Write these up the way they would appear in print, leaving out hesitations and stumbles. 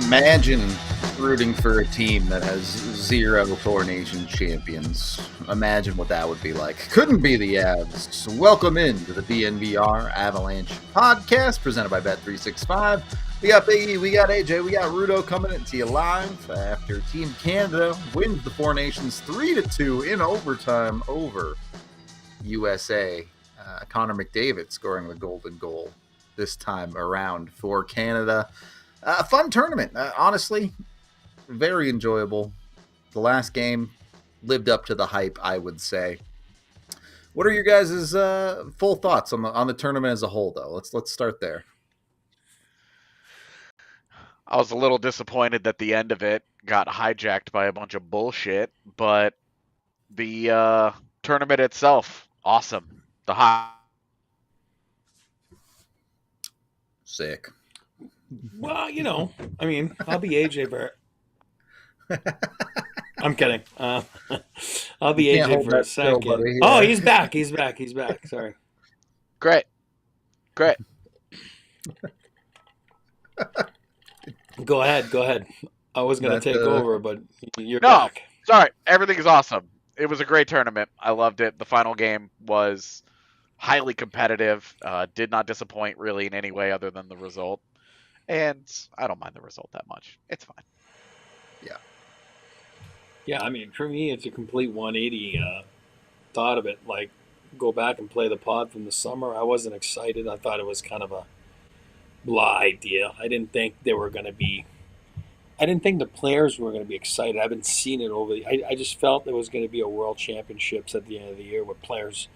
Imagine rooting for a team that has 0 Four Nations champions. Imagine what that would be like. Couldn't be the Avs. Welcome into the DNVR Avalanche Podcast, presented by Bet365. We got Big E, we got AJ, we got Rudolph coming into you live after Team Canada wins the Four Nations 3-2 in overtime over USA. Connor McDavid scoring the golden goal this time around for Canada. A fun tournament, honestly, very enjoyable. The last game lived up to the hype, I would say. What are your guys' full thoughts on the tournament as a whole, though? Let's start there. I was a little disappointed that the end of it got hijacked by a bunch of bullshit, but the tournament itself, awesome. The high. Sick. Well, I'll be AJ Barrett. I'm kidding. I'll be AJ for a second. Oh, he's back. He's back. Sorry. Great. Go ahead. I was going to take over, but you're back. Sorry. Everything is awesome. It was a great tournament. I loved it. The final game was highly competitive. Did not disappoint really in any way other than the result. And I don't mind the result that much. It's fine. Yeah, for me, it's a complete 180 thought of it. Like, go back and play the pod from the summer. I wasn't excited. I thought it was kind of a blah idea. I didn't think the players were going to be excited. I haven't seen it I just felt there was going to be a World Championships at the end of the year with players,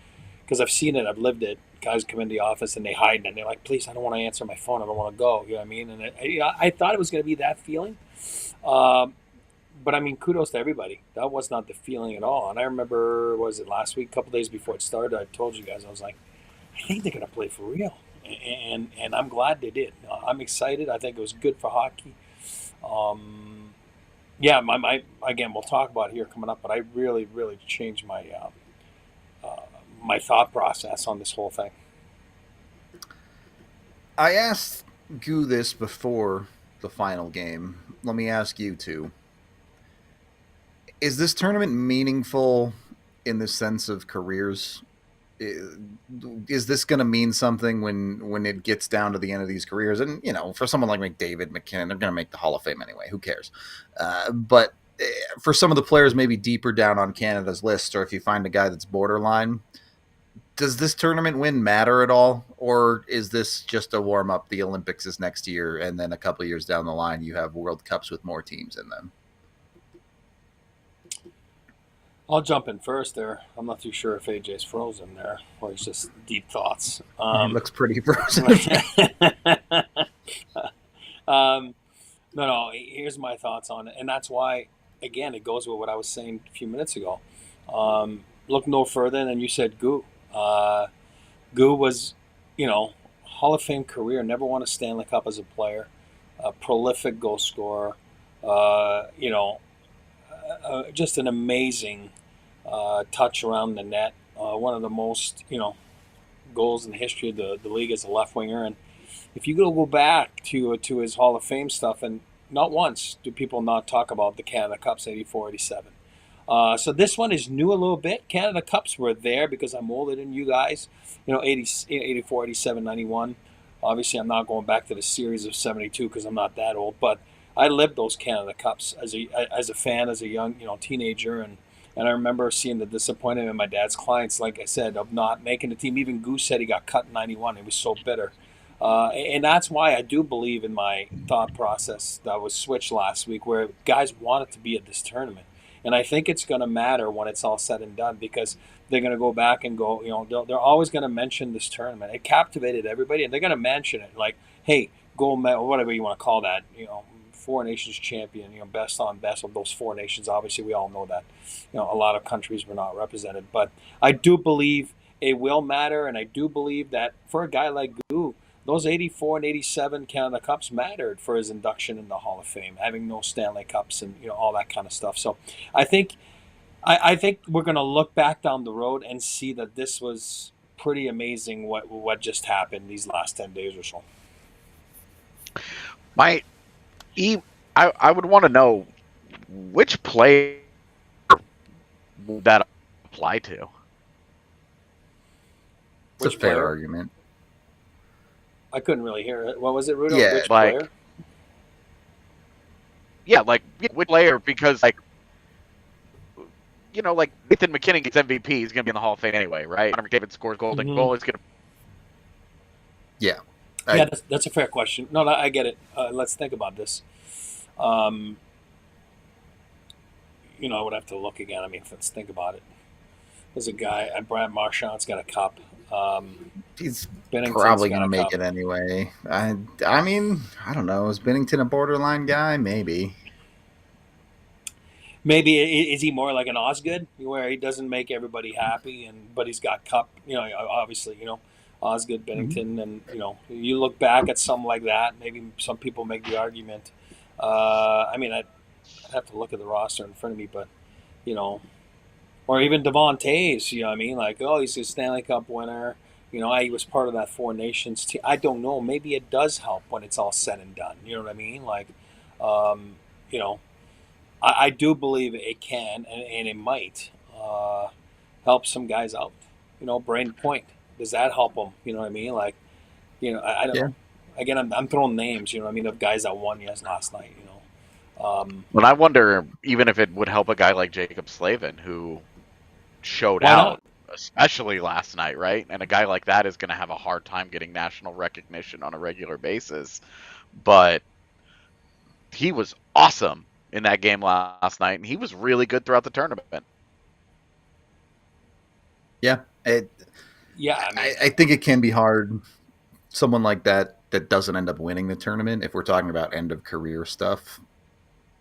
because I've seen it, I've lived it. Guys come in the office and they hide and they're like, please, I don't want to answer my phone. I don't want to go. You know what I mean? And I thought it was going to be that feeling. But kudos to everybody. That was not the feeling at all. And I remember, was it last week, a couple days before it started, I told you guys, I was like, I think they're going to play for real. And I'm glad they did. I'm excited. I think it was good for hockey. Again, we'll talk about it here coming up, but I really, really changed my my thought process on this whole thing. I asked Goo this before the final game. Let me ask you too. Is this tournament meaningful in the sense of careers? Is this going to mean something when it gets down to the end of these careers? And, for someone like McDavid, MacKinnon, they're going to make the Hall of Fame anyway. Who cares? But for some of the players maybe deeper down on Canada's list, or if you find a guy that's borderline, does this tournament win matter at all? Or is this just a warm-up? The Olympics is next year, and then a couple of years down the line, you have World Cups with more teams in them? I'll jump in first there. I'm not too sure if AJ's frozen there, or he's just deep thoughts. He looks pretty frozen. No, here's my thoughts on it. And that's why, again, it goes with what I was saying a few minutes ago. Look no further than you said Goo. Goo was, Hall of Fame career, never won a Stanley Cup as a player, a prolific goal scorer, just an amazing touch around the net, one of the most, goals in the history of the league as a left winger. And if you go back to his Hall of Fame stuff, and not once do people not talk about the Canada Cups 84, 87. So this one is new a little bit. Canada Cups were there because I'm older than you guys. 84, 87, 91. Obviously, I'm not going back to the series of 72 because I'm not that old. But I lived those Canada Cups as a fan, as a young teenager, and I remember seeing the disappointment in my dad's clients, like I said, of not making the team. Even Goose said he got cut in 91. He was so bitter. And that's why I do believe in my thought process that was switched last week, where guys wanted to be at this tournament. And I think it's going to matter when it's all said and done, because they're going to go back and go, they're always going to mention this tournament. It captivated everybody, and they're going to mention it like, hey, gold medal, whatever you want to call that, Four Nations champion, best on best of those four nations. Obviously, we all know that, a lot of countries were not represented. But I do believe it will matter, and I do believe that for a guy like Goo, those 84 and 87 Canada Cups mattered for his induction in the Hall of Fame, having no Stanley Cups and all that kind of stuff. So I think we're going to look back down the road and see that this was pretty amazing what just happened these last 10 days or so. I would want to know which player would that apply to. It's a fair argument. I couldn't really hear it. What was it, Rudolph? Yeah, which player? Yeah, which player? Because Nathan MacKinnon gets MVP, he's going to be in the Hall of Fame anyway, right? Connor McDavid scores golden goal, he's going to. Yeah. That's a fair question. No, I get it. Let's think about this. I would have to look again. I mean, let's think about it. There's a guy, Brad Marchand's got a cup. He's Bennington's probably going to got a make cup. it anyway. I mean, I don't know. Is Bennington a borderline guy? Maybe. Maybe is he more like an Osgood, where he doesn't make everybody happy, but he's got cup. Obviously, Osgood, Bennington, and you look back at something like that. Maybe some people make the argument. I'd have to look at the roster in front of me, but or even Devon Toews. Like, he's a Stanley Cup winner. He was part of that Four Nations team. I don't know. Maybe it does help when it's all said and done. You know what I mean? Like, I do believe it can and it might help some guys out. Brain Point. Does that help them? You know what I mean? Like, I don't know. Again, I'm throwing names, of guys that won last night, Well, I wonder even if it would help a guy like Jacob Slavin, who showed out, especially last night, right? And a guy like that is going to have a hard time getting national recognition on a regular basis. But he was awesome in that game last night, and he was really good throughout the tournament. Yeah. I think it can be hard. Someone like that doesn't end up winning the tournament, if we're talking about end of career stuff,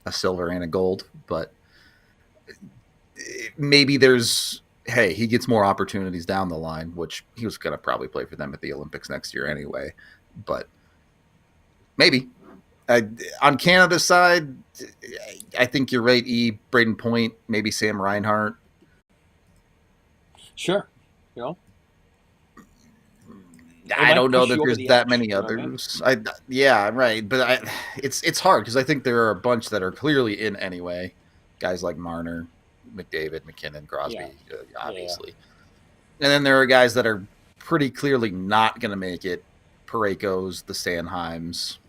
a silver and a gold, but maybe he gets more opportunities down the line, which he was going to probably play for them at the Olympics next year anyway, but maybe. On Canada's side, I think you're right, Braden Point, maybe Sam Reinhart. Sure. I don't know that there's that many others. Yeah, right. But it's hard because I think there are a bunch that are clearly in anyway. Guys like Marner, McDavid, MacKinnon, Crosby, obviously. Yeah. And then there are guys that are pretty clearly not going to make it. Parekos, the Sanheims.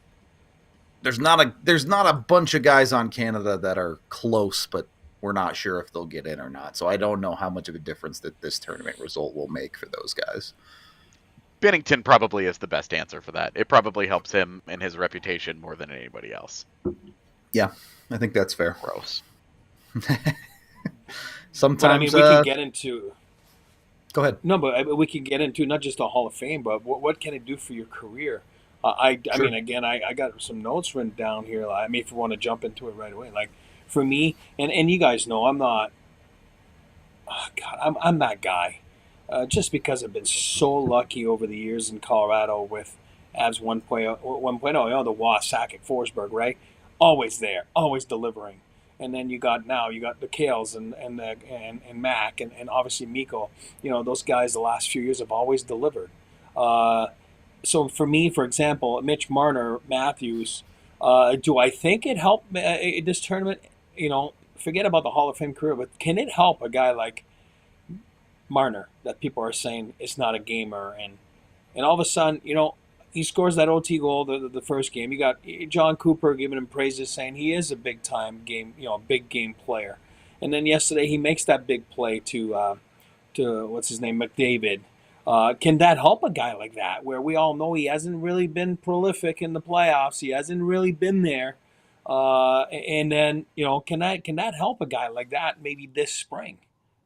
There's not a bunch of guys on Canada that are close, but we're not sure if they'll get in or not. So I don't know how much of a difference that this tournament result will make for those guys. Bennington probably is the best answer for that. It probably helps him and his reputation more than anybody else. Yeah, I think that's fair. Gross. Sometimes we can get into. Go ahead. No, but we can get into not just the Hall of Fame, but what can it do for your career? I mean, again, I got some notes written down here. If you want to jump into it right away, like for me, and you guys know, I'm not. Oh God, I'm that guy. Just because I've been so lucky over the years in Colorado with Avs 1.0, the Wa, Sakic, Forsberg, right? Always there, always delivering. And then you got the Kales and Mac and obviously Mikko. Those guys the last few years have always delivered. So for me, for example, Mitch Marner, Matthews, do I think it helped this tournament? Forget about the Hall of Fame career, but can it help a guy like Marner that people are saying is not a gamer, and all of a sudden, he scores that OT goal the first game. You got John Cooper giving him praises, saying he is a big time game, big game player. And then yesterday he makes that big play to what's his name, McDavid. Can that help a guy like that, where we all know he hasn't really been prolific in the playoffs? He hasn't really been there. And then, can that help a guy like that maybe this spring?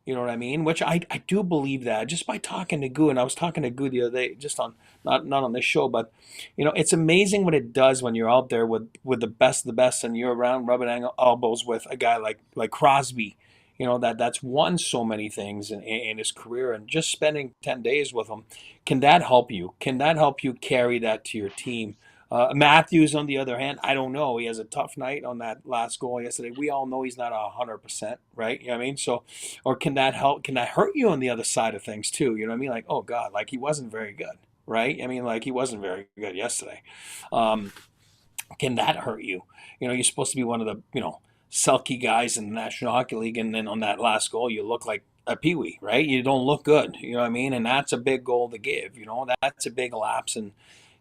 You know what I mean? Which I do believe that just by talking to Goo, and I was talking to Goo the other day, just on not on this show, but it's amazing what it does when you're out there with the best of the best, and you're around rubbing elbows with a guy like Crosby, that's won so many things in his career, and just spending 10 days with him, can that help you? Can that help you carry that to your team? Matthews, on the other hand, I don't know. He has a tough night on that last goal yesterday. We all know he's not 100%, right? You know what I mean? So, or can that help? Can that hurt you on the other side of things too? You know what I mean? Like, oh God, like he wasn't very good, right? I mean, like he wasn't very good yesterday. Can that hurt you? You're supposed to be one of the, sulky guys in the National Hockey League, and then on that last goal, you look like a peewee, right? You don't look good, you know what I mean? And that's a big goal to give, that's a big lapse. And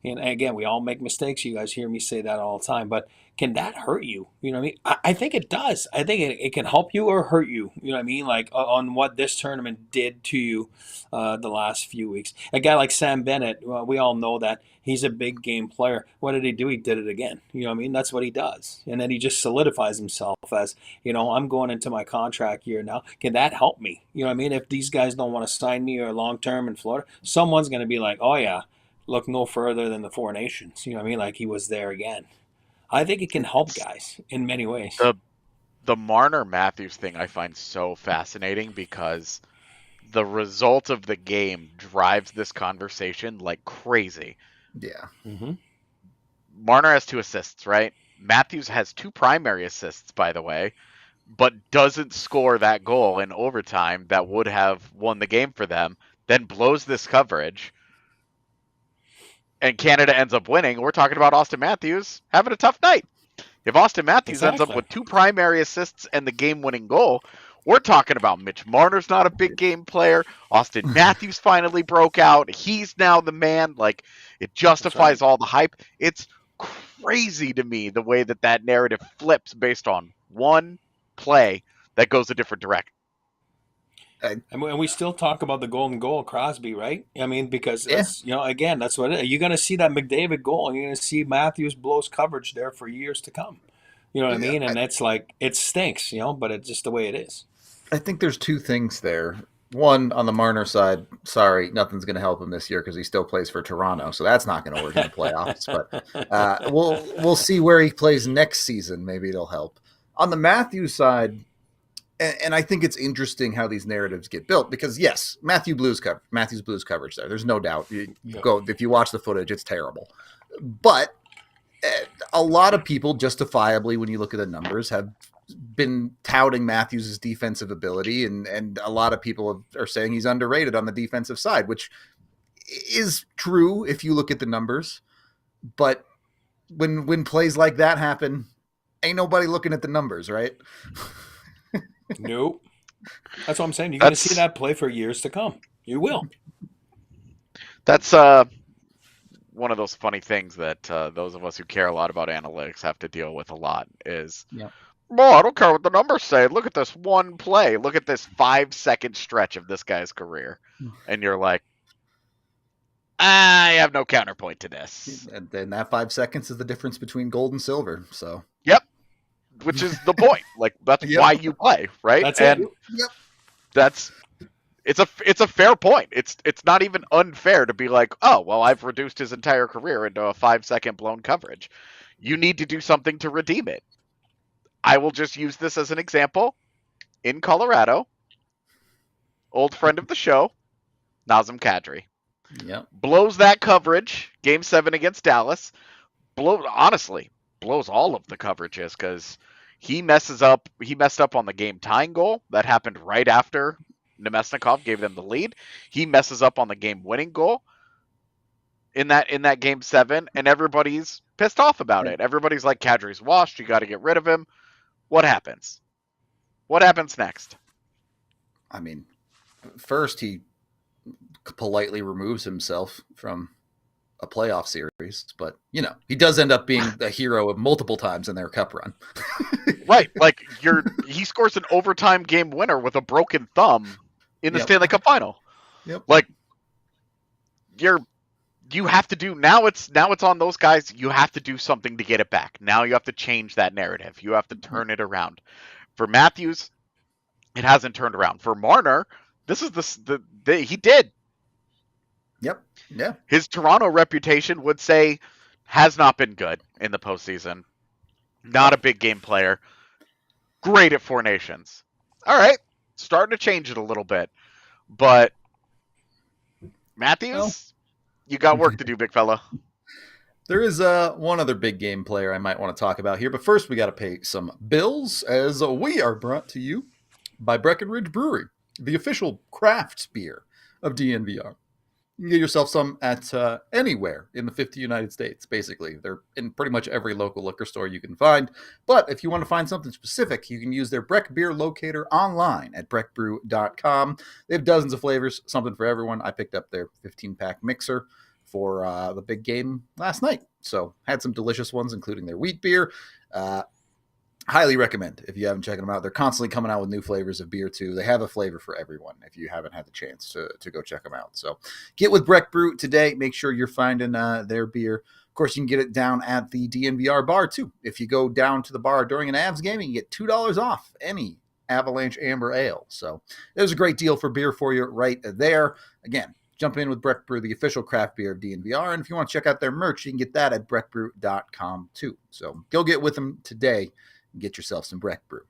again, we all make mistakes. You guys hear me say that all the time. But can that hurt you? You know what I mean? I think it does. I think it can help you or hurt you. You know what I mean? Like on what this tournament did to you the last few weeks. A guy like Sam Bennett, we all know that he's a big game player. What did he do? He did it again. You know what I mean? That's what he does. And then he just solidifies himself as, I'm going into my contract year now. Can that help me? You know what I mean? If these guys don't want to sign me or long-term in Florida, someone's going to be like, oh, yeah. Look no further than the Four Nations. You know what I mean? Like he was there again. I think it can help guys in many ways. The Marner Matthews thing I find so fascinating because the result of the game drives this conversation like crazy. Yeah. Mm-hmm. Marner has 2 assists, right? Matthews has 2 primary assists, by the way, but doesn't score that goal in overtime that would have won the game for them, then blows this coverage. And Canada ends up winning. We're talking about Austin Matthews having a tough night. If Austin Matthews ends up with 2 primary assists and the game-winning goal, we're talking about Mitch Marner's not a big game player. Austin Matthews finally broke out. He's now the man. Like, it justifies all the hype. It's crazy to me the way that narrative flips based on one play that goes a different direction. And we still talk about the golden goal, Crosby, right? I mean, because that's, again, that's what it is. You're going to see that McDavid goal, and you're going to see Matthews blows coverage there for years to come. You know what I mean? And it's like, it stinks, but it's just the way it is. I think there's 2 things there. One, on the Marner side, sorry, nothing's going to help him this year because he still plays for Toronto, so that's not going to work in the playoffs. But we'll see where he plays next season. Maybe it'll help. On the Matthews side, and I think it's interesting how these narratives get built because, yes, Matthews blues coverage there. There's no doubt. Go if you watch the footage, it's terrible. But a lot of people, justifiably, when you look at the numbers, have been touting Matthews' defensive ability, and a lot of people are saying he's underrated on the defensive side, which is true if you look at the numbers. But when plays like that happen, ain't nobody looking at the numbers, right? Nope. That's what I'm saying. You're going to see that play for years to come. You will. That's one of those funny things that those of us who care a lot about analytics have to deal with a lot is, well, I don't care what the numbers say. Look at this one play. Look at this 5-second stretch of this guy's career. And you're like, I have no counterpoint to this. And then that 5 seconds is the difference between gold and silver. So. Yep. Which is the point. Like, that's why you play, right? That's and it. It's a fair point. It's not even unfair to be like, oh, well, I've reduced his entire career into a 5-second blown coverage. You need to do something to redeem it. I will just use this as an example. In Colorado, old friend of the show, Nazem Kadri. Yep. Blows that coverage, Game 7 against Dallas. Blows all of the coverages because he messed up on the game tying goal that happened right after Nemesnikov gave them the lead. He messes up on the game winning goal in that Game 7, and everybody's pissed off about it. Everybody's like, Kadri's washed. You got to get rid of him. What happens? What happens next? I mean, first he politely removes himself from a playoff series, but he does end up being a hero of multiple times in their cup run. Right, like he scores an overtime game winner with a broken thumb in the Stanley Cup final. Yep. Like you're you have to do now. It's on those guys. You have to do something to get it back. Now you have to change that narrative. You have to turn it around. For Matthews, it hasn't turned around. For Marner, this is he did. Yep. Yeah. His Toronto reputation would say has not been good in the postseason. Not a big game player. Great at Four Nations. All right, starting to change it a little bit, but Matthews, you got work to do, big fella. There is one other big game player I might want to talk about here, but first we got to pay some bills, as we are brought to you by Breckenridge Brewery, the official craft beer of DNVR. You can get yourself some at anywhere in the 50 United States, basically. They're in pretty much every local liquor store you can find. But if you want to find something specific, you can use their Breck Beer Locator online at breckbrew.com. They have dozens of flavors, something for everyone. I picked up their 15-pack mixer for the big game last night. So had some delicious ones, including their wheat beer. Highly recommend if you haven't checked them out. They're constantly coming out with new flavors of beer, too. They have a flavor for everyone if you haven't had the chance to go check them out. So get with Breck Brew today. Make sure you're finding their beer. Of course, you can get it down at the DNVR bar, too. If you go down to the bar during an Avs game, you can get $2 off any Avalanche Amber Ale. So there's a great deal for beer for you right there. Again, jump in with Breck Brew, the official craft beer of DNVR. And if you want to check out their merch, you can get that at breckbrew.com, too. So go get with them today. Get yourself some Breck Brew.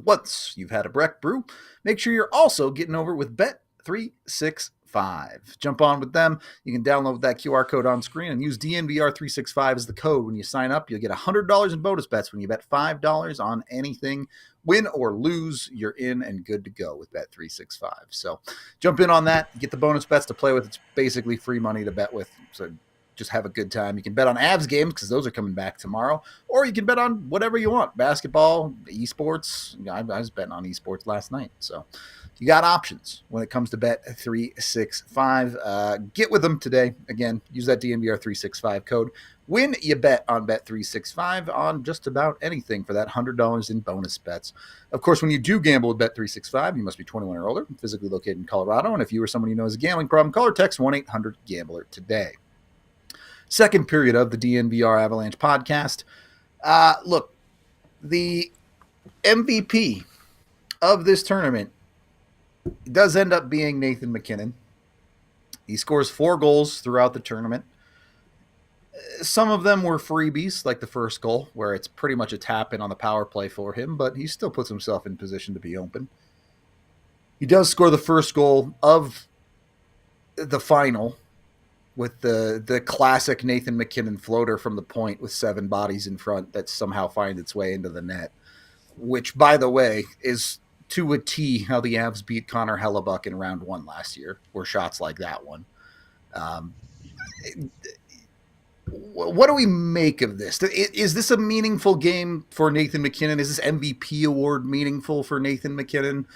Once you've had a Breck Brew, make sure you're also getting over with Bet365. Jump on with them. You can download that QR code on screen and use DNVR365 as the code. When you sign up, you'll get $100 in bonus bets when you bet $5 on anything. Win or lose, you're in and good to go with Bet365. So jump in on that. Get the bonus bets to play with. It's basically free money to bet with. So just have a good time. You can bet on Avs games because those are coming back tomorrow, or you can bet on whatever you want. Basketball, esports. I was betting on esports last night. So you got options when it comes to Bet365. Get with them today. Again, use that DNVR365 code. When you bet on Bet365 on just about anything for that $100 in bonus bets. Of course, when you do gamble with Bet365, you must be 21 or older, physically located in Colorado. And if you or someone you know has a gambling problem, call or text 1-800-GAMBLER today. Second period of the DNVR Avalanche podcast. Look, the MVP of this tournament does end up being Nathan MacKinnon. He scores 4 goals throughout the tournament. Some of them were freebies, like the first goal, where it's pretty much a tap-in on the power play for him, but he still puts himself in position to be open. He does score the first goal of the final, with the classic Nathan MacKinnon floater from the point with 7 bodies in front that somehow finds its way into the net, which, by the way, is to a T how the Avs beat Connor Hellebuck in round 1 last year, were shots like that one. What do we make of this? Is this a meaningful game for Nathan MacKinnon? Is this MVP award meaningful for Nathan MacKinnon?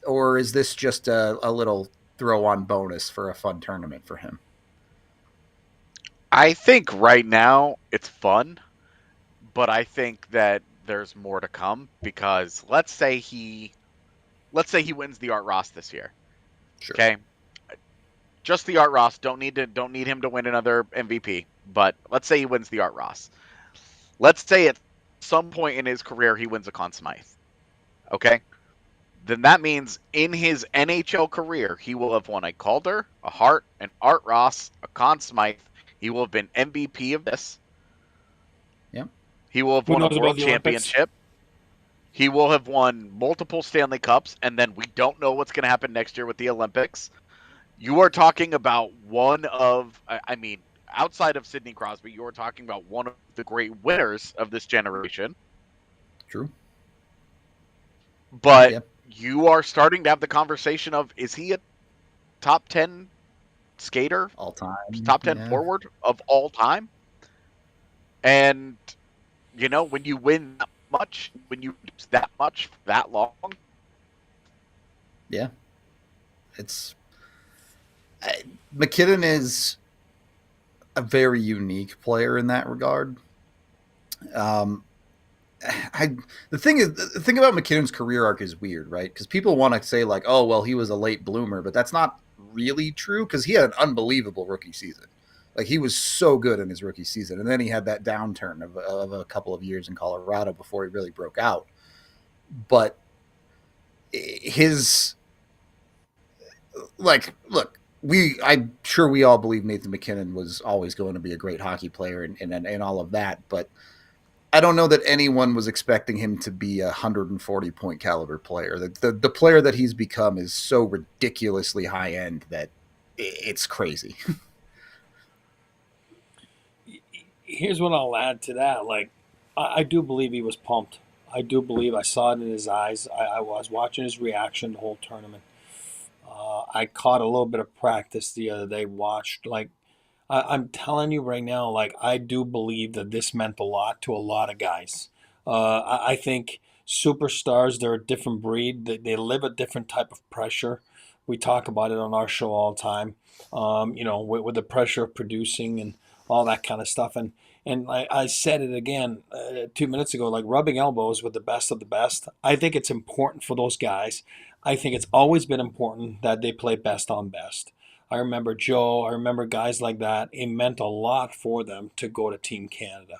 Or is this just a little throw-on bonus for a fun tournament for him? I think right now it's fun, but I think that there's more to come because let's say he wins the Art Ross this year. Sure. Okay. Just the Art Ross. Don't need him to win another MVP, but let's say he wins the Art Ross. Let's say at some point in his career he wins a Conn Smythe. Okay? Then that means in his NHL career he will have won a Calder, a Hart, an Art Ross, a Conn Smythe. He will have been MVP of this. Yep. He will have won a world championship. He will have won multiple Stanley Cups, and then we don't know what's going to happen next year with the Olympics. You are talking about outside of Sidney Crosby, you are talking about one of the great winners of this generation. True. But you are starting to have the conversation of, is he a top 10 skater all time, top 10 forward of all time? And when you win that much, when you use that much that long, it's MacKinnon is a very unique player in that regard. The thing about MacKinnon's career arc is weird, right? Because people want to say like, oh well, he was a late bloomer, but that's not really true because he had an unbelievable rookie season. Like, he was so good in his rookie season, and then he had that downturn of a couple of years in Colorado before he really broke out. But his, like, look, I'm sure we all believe Nathan MacKinnon was always going to be a great hockey player and all of that, but I don't know that anyone was expecting him to be a 140 point caliber player. The player that he's become is so ridiculously high end that it's crazy. Here's what I'll add to that. Like, I do believe he was pumped. I do believe I saw it in his eyes. I was watching his reaction the whole tournament. I caught a little bit of practice the other day, watched. Like, I'm telling you right now, like, I do believe that this meant a lot to a lot of guys. I think superstars, they're a different breed. They live a different type of pressure. We talk about it on our show all the time, with the pressure of producing and all that kind of stuff. And I said it again 2 minutes ago, like, rubbing elbows with the best of the best. I think it's important for those guys. I think it's always been important that they play best on best. I remember Joe. I remember guys like that. It meant a lot for them to go to Team Canada.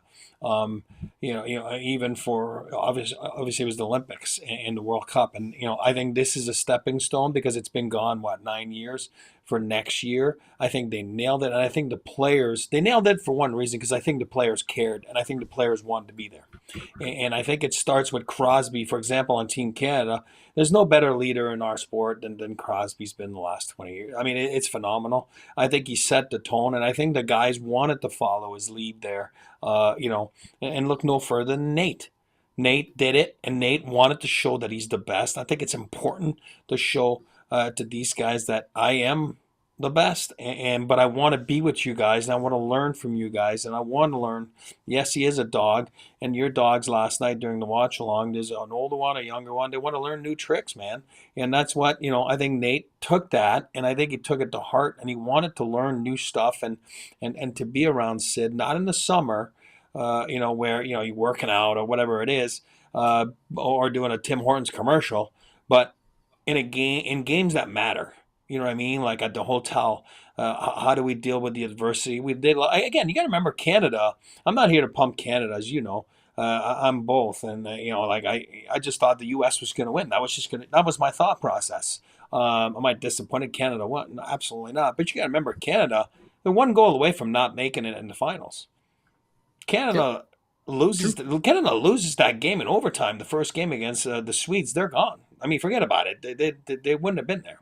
Even for obviously it was the Olympics and the World Cup, and I think this is a stepping stone because it's been gone 9 years. For next year, I think they nailed it, and I think the players they nailed it for one reason, because I think the players cared, and I think the players wanted to be there, and I think it starts with Crosby, for example, on Team Canada. There's no better leader in our sport than Crosby's been the last 20 years. I mean, it's phenomenal. I think he set the tone, and I think the guys wanted to follow his lead there. And look no further than Nate. Nate did it, and Nate wanted to show that he's the best. I think it's important to show to these guys that I am the best, but I want to be with you guys, and I want to learn from you guys, and I want to learn. Yes, he is a dog, and your dogs last night during the watch along, there's an older one, a younger one. They want to learn new tricks, man, and that's what I think Nate took that, and I think he took it to heart, and he wanted to learn new stuff and to be around Sid, not in the summer, where you're working out or whatever it is, or doing a Tim Hortons commercial, but in games that matter. You know what I mean? Like at the hotel, how do we deal with the adversity? Again, you got to remember Canada. I'm not here to pump Canada, as you know. I'm both, and I just thought the U.S. was going to win. That was my thought process. Am I disappointed Canada won? No, absolutely not. But you got to remember Canada. They're one goal away from not making it in the finals. Canada loses that game in overtime. The first game against the Swedes, they're gone. I mean, forget about it. They wouldn't have been there.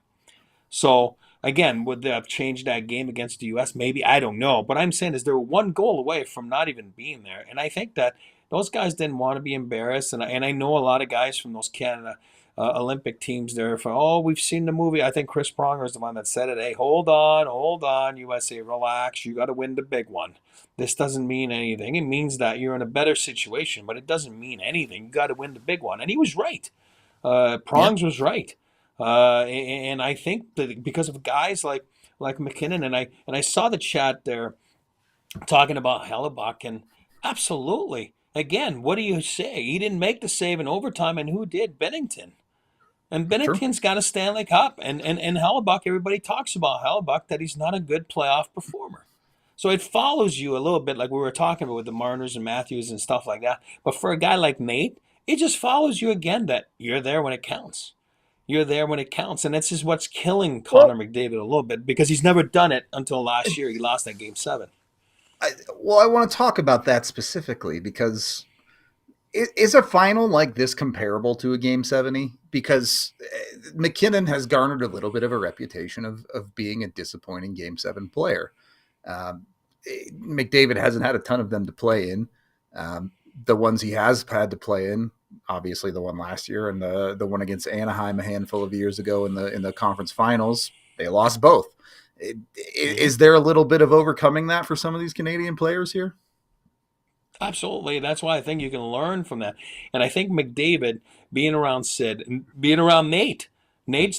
So, again, would they have changed that game against the U.S.? Maybe. I don't know. But I'm saying is they were one goal away from not even being there. And I think that those guys didn't want to be embarrassed. And I know a lot of guys from those Canada Olympic teams there we've seen the movie. I think Chris Pronger is the one that said it. Hey, hold on, USA, relax. You got to win the big one. This doesn't mean anything. It means that you're in a better situation, but it doesn't mean anything. You got to win the big one. And he was right. Prongs was right. And I think that because of guys like MacKinnon, and I saw the chat there talking about Hellebuyck, and absolutely, again, what do you say? He didn't make the save in overtime, and who did? Bennington. And Bennington's got a Stanley Cup, and Hellebuyck, everybody talks about Hellebuyck, that he's not a good playoff performer. So it follows you a little bit, like we were talking about with the Marners and Matthews and stuff like that. But for a guy like Nate, it just follows you again that you're there when it counts. You're there when it counts. And this is what's killing Connor McDavid a little bit, because he's never done it until last year. He lost that Game 7. I want to talk about that specifically, because is a final like this comparable to a Game 70? Because MacKinnon has garnered a little bit of a reputation of being a disappointing Game 7 player. McDavid hasn't had a ton of them to play in. The ones he has had to play in, obviously the one last year and the one against Anaheim a handful of years ago in the conference finals, they lost both. Is there a little bit of overcoming that for some of these Canadian players here? Absolutely. That's why I think you can learn from that. And I think McDavid, being around Sid and being around Nate's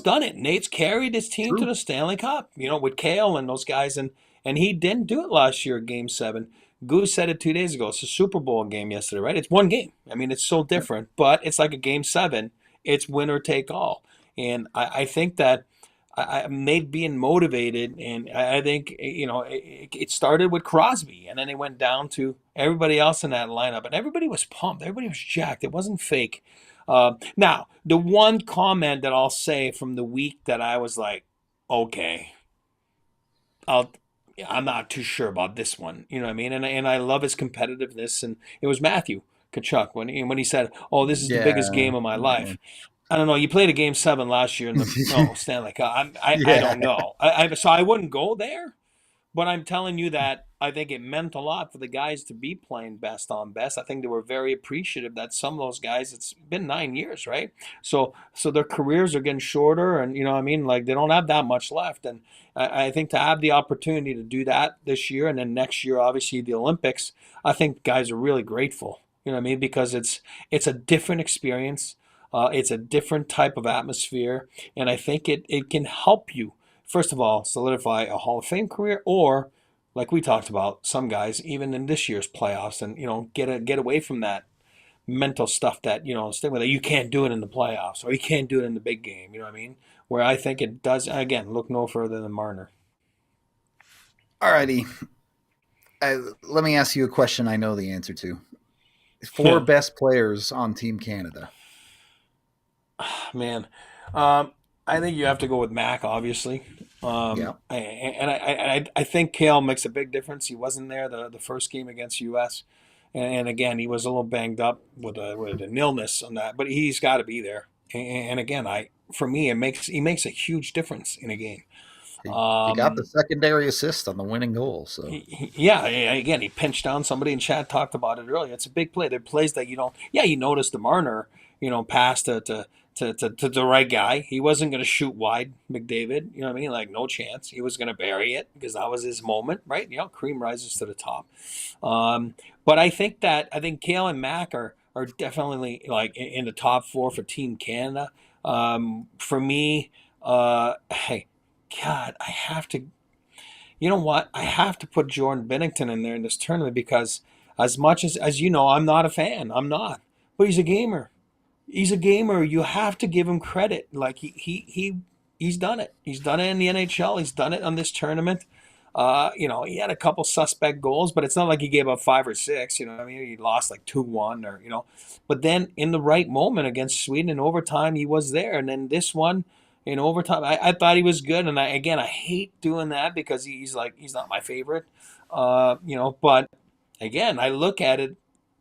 done it. Nate's carried his team to the Stanley Cup, with Kale and those guys. And he didn't do it last year at Game 7. Goose said it 2 days ago. It's a Super Bowl game yesterday, right? It's one game. I mean, it's so different. But it's like a Game 7. It's winner take all. And I think that I made being motivated, and I think it started with Crosby, and then it went down to everybody else in that lineup, and everybody was pumped, everybody was jacked. It wasn't fake. Now, the one comment that I'll say from the week that I was like, okay, I'm not too sure about this one. You know what I mean? And I love his competitiveness, and it was Matthew Tkachuk when he said, "Oh, this is the biggest game of my life." I don't know. You played a game 7 last year in the Stanley Cup. I don't know. So I wouldn't go there. But I'm telling you that I think it meant a lot for the guys to be playing best on best. I think they were very appreciative that some of those guys, it's been 9 years, right? So their careers are getting shorter, and you know what I mean? Like, they don't have that much left. And I think to have the opportunity to do that this year, and then next year, obviously the Olympics, I think guys are really grateful. You know what I mean? Because it's a different experience. It's a different type of atmosphere, and I think it can help you, first of all, solidify a Hall of Fame career, or, like we talked about, some guys even in this year's playoffs, and get away from that mental stuff that stigma that you can't do it in the playoffs or you can't do it in the big game. You know what I mean? Where I think it does. Again, look no further than Marner. Alrighty, let me ask you a question I know the answer to. 4 best players on Team Canada. Man, I think you have to go with Mac, obviously. I think Cale makes a big difference. He wasn't there the first game against U.S. And again, he was a little banged up with an illness on that, but he's got to be there. And again, for me, he makes a huge difference in a game. He got the secondary assist on the winning goal. So again, he pinched down somebody, and Chad talked about it earlier. It's a big play. There are plays that you noticed the Marner, pass to the right guy. He wasn't going to shoot wide, McDavid. You know what I mean? Like, no chance. He was going to bury it because that was his moment, right? Cream rises to the top. But I think Cale and Mac are definitely like in the top 4 for Team Canada. For me, hey, God, I have to. You know what? I have to put Jordan Binnington in there in this tournament because as much as you know, I'm not a fan. I'm not. But he's a gamer. He's a gamer. You have to give him credit. Like he's done it. He's done it in the NHL. He's done it on this tournament. He had a couple suspect goals, but it's not like he gave up 5 or 6. You know, I mean, he lost like 2-1 or But then in the right moment against Sweden in overtime, he was there. And then this one in overtime, I thought he was good. And I hate doing that because he's not my favorite. But again, I look at it.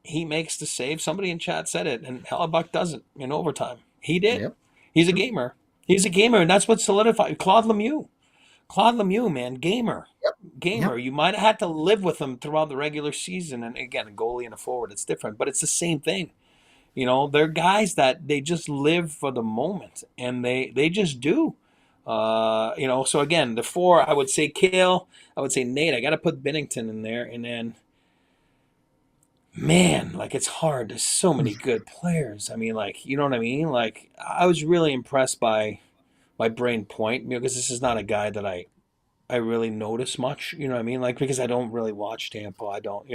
He makes the save. Somebody in chat said it, and Hellebuck doesn't in overtime. He did. Yep. He's a gamer. He's a gamer, and that's what solidified. Claude Lemieux, man, gamer. Yep. Gamer. Yep. You might have had to live with him throughout the regular season, and again, a goalie and a forward, it's different, but it's the same thing. They're guys that they just live for the moment, and they just do. So again, the 4, I would say Cale, I would say Nate. I got to put Binnington in there, and then. Man, like, it's hard. There's so many good players. I mean, like, you know what I mean? Like, I was really impressed by Brain Point, because this is not a guy that I really notice much. You know what I mean? Like, because I don't really watch Tampa. I don't,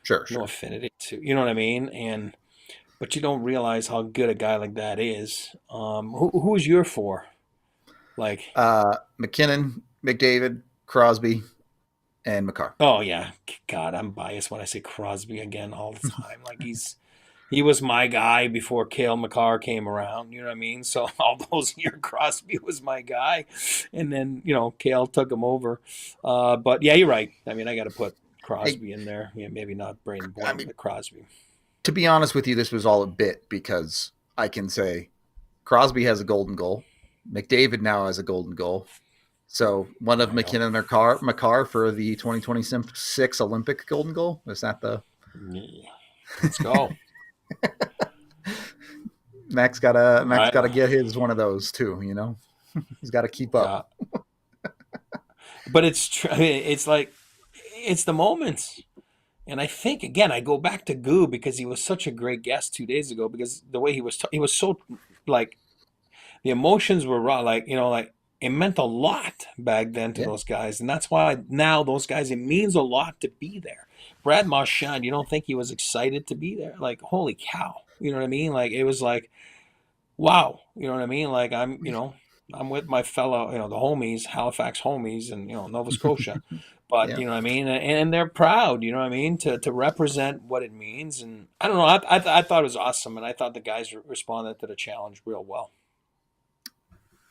sure. No affinity to, you know what I mean? But you don't realize how good a guy like that is. Who's your 4? Like, MacKinnon, McDavid, Crosby, and Makar. Oh yeah, God, I'm biased when I say Crosby again all the time. Like, he was my guy before Cale Makar came around. You know what I mean? So all those years, Crosby was my guy, and then Cale took him over. But yeah, you're right. I mean, I got to put Crosby in there. Yeah, maybe not Braden Boyd, but Crosby. To be honest with you, this was all a bit because I can say Crosby has a golden goal. McDavid now has a golden goal. So one of MacKinnon or Makar for the 2026 Olympic golden goal? Is that the... Yeah. Let's go. Mac's gotta get his one of those too, He's got to keep up. Yeah. But it's like, it's the moments. And I think, again, I go back to Goo because he was such a great guest 2 days ago, because the way he was so, like, the emotions were raw, like, it meant a lot back then to those guys. And that's why now those guys, it means a lot to be there. Brad Marchand, you don't think he was excited to be there? Like, holy cow. You know what I mean? Like, it was like, wow. You know what I mean? Like, I'm with my fellow, the homies, Halifax homies, and Nova Scotia. But Yeah. you know what I mean, and they're proud. You know what I mean, to represent what it means. And I don't know. I thought it was awesome, and I thought the guys responded to the challenge real well.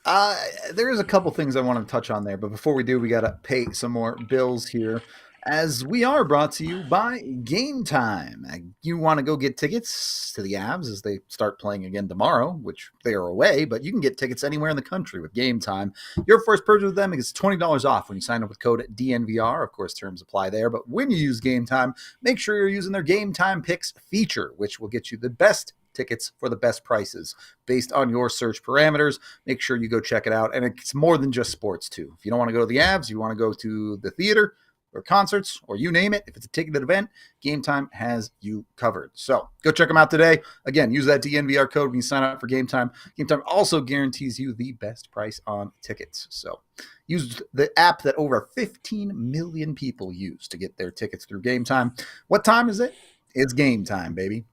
There is a couple things I want to touch on there, but before we do, we got to pay some more bills here, as we are brought to you by Game Time. You want to go get tickets to the Avs as they start playing again tomorrow, which they are away, but you can get tickets anywhere in the country with Game Time. Your first purchase with them is $20 off when you sign up with code DNVR. Of course, terms apply there, but when you use Game Time, make sure you're using their Game Time Picks feature, which will get you the best tickets for the best prices based on your search parameters. Make sure you go check it out. And it's more than just sports too. If you don't want to go to the Avs, you want to go to the theater or concerts or you name it, if it's a ticketed event, Game Time has you covered. So go check them out today. Again, use that DNVR code when you sign up for Game Time. Game Time also guarantees you the best price on tickets. So use the app that over 15 million people use to get their tickets through Game Time. What time is it? It's game time, baby.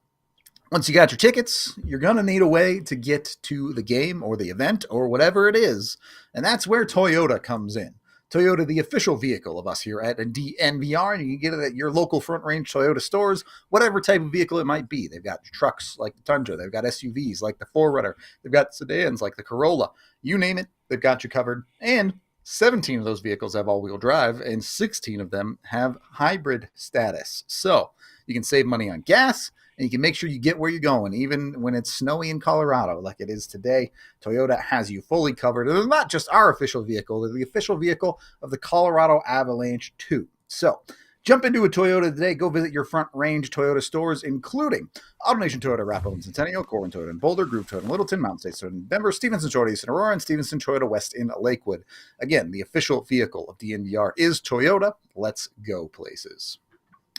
Once you got your tickets, you're going to need a way to get to the game or the event or whatever it is. And that's where Toyota comes in. Toyota, the official vehicle of us here at DNVR, and you can get it at your local Front Range Toyota stores, whatever type of vehicle it might be. They've got trucks like the Tundra. They've got SUVs like the 4Runner. They've got sedans like the Corolla. You name it, they've got you covered. And 17 of those vehicles have all-wheel drive, and 16 of them have hybrid status. So you can save money on gas, and you can make sure you get where you're going, even when it's snowy in Colorado like it is today. Toyota has you fully covered. And it's not just our official vehicle. They're the official vehicle of the Colorado Avalanche, too. So jump into a Toyota today. Go visit your Front Range Toyota stores, including AutoNation Toyota, Arapahoe and Centennial, Corwin Toyota, and Boulder, Groove Toyota, and Littleton, Mountain State Toyota, and Denver, Stevenson Toyota, East in Aurora, and Stevenson Toyota West in Lakewood. Again, the official vehicle of DNVR is Toyota. Let's go places.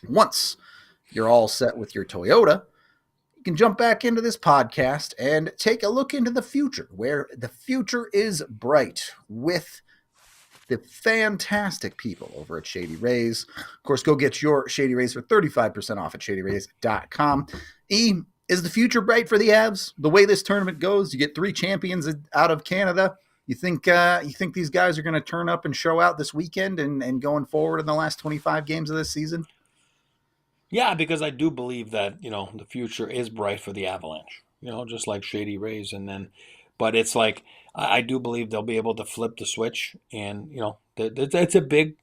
Once you're all set with your Toyota, you can jump back into this podcast and take a look into the future, where the future is bright with the fantastic people over at Shady Rays. Of course, go get your Shady Rays for 35% off at shadyrays.com. Is the future bright for the Avs? The way this tournament goes, you get 3 champions out of Canada. You think these guys are going to turn up and show out this weekend and going forward in the last 25 games of this season? Yeah, because I do believe that, the future is bright for the Avalanche, just like Shady Rays. But it's like, I do believe they'll be able to flip the switch. And, it's a big,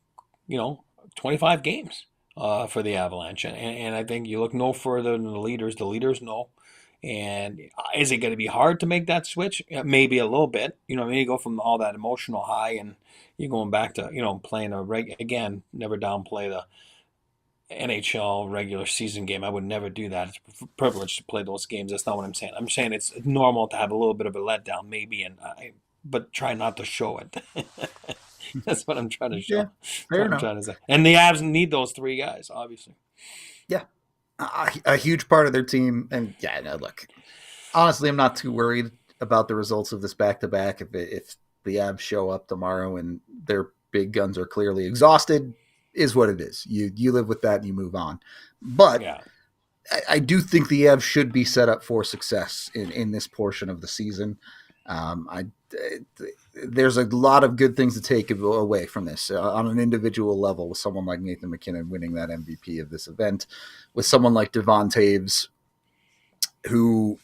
25 games for the Avalanche. And I think you look no further than the leaders. The leaders know. And is it going to be hard to make that switch? Maybe a little bit. You go from all that emotional high and you're going back to, playing again, never downplay the NHL regular season game. I would never do that. It's a privilege to play those games. That's not what I'm saying. I'm saying it's normal to have a little bit of a letdown, maybe, but try not to show it. That's what I'm trying to show. Yeah, fair enough. I'm trying to say. And the Avs need those 3 guys, obviously. Yeah, a huge part of their team. And yeah, no, look, honestly, I'm not too worried about the results of this back-to-back. If the Avs show up tomorrow and their big guns are clearly exhausted, is what it is. You live with that and you move on. But yeah. I do think the Avs should be set up for success in this portion of the season. There's a lot of good things to take away from this on an individual level, with someone like Nathan MacKinnon winning that MVP of this event, with someone like Devon Toews, who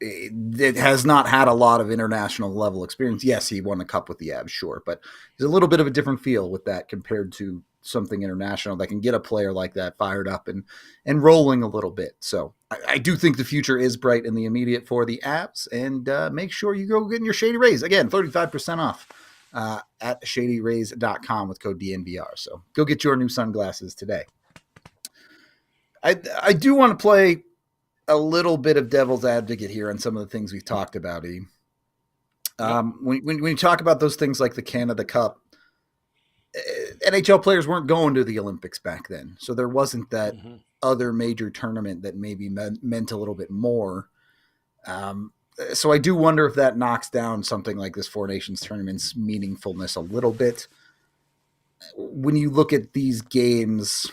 has not had a lot of international level experience. Yes, he won a cup with the Avs, sure, but there's a little bit of a different feel with that compared to something international that can get a player like that fired up and rolling a little bit. So I do think the future is bright in the immediate for the Avs, and make sure you go get your Shady Rays. Again, 35% off at shadyrays.com with code DNVR. So go get your new sunglasses today. I do want to play a little bit of devil's advocate here on some of the things we've talked about, E. When you talk about those things like the Canada Cup, NHL players weren't going to the Olympics back then, so there wasn't that other major tournament that maybe meant a little bit more. So I do wonder if that knocks down something like this Four Nations tournament's meaningfulness a little bit. When you look at these games,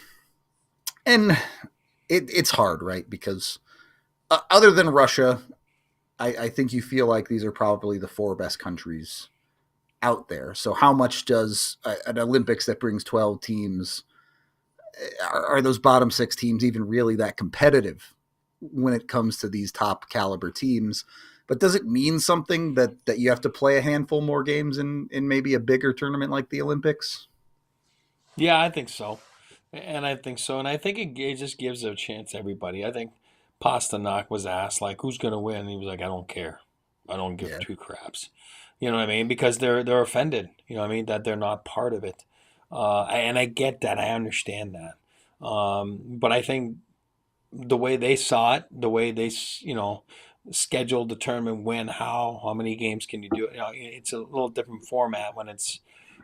and it's hard, right? Because other than Russia, I think you feel like these are probably the 4 best countries out there. So how much does an Olympics that brings 12 teams, are those bottom 6 teams even really that competitive when it comes to these top caliber teams? But does it mean something that you have to play a handful more games in maybe a bigger tournament like the Olympics? Yeah, I think so. And I think so. And I think it just gives a chance to everybody. I think Pasternak was asked, like, who's going to win? And he was like, I don't care. I don't give two craps. You know what I mean? Because they're offended, you know what I mean, that they're not part of it. And I get that. I understand that. But I think the way they saw it, the way they, scheduled, determine when, how many games can you do it. It's a little different format when it's,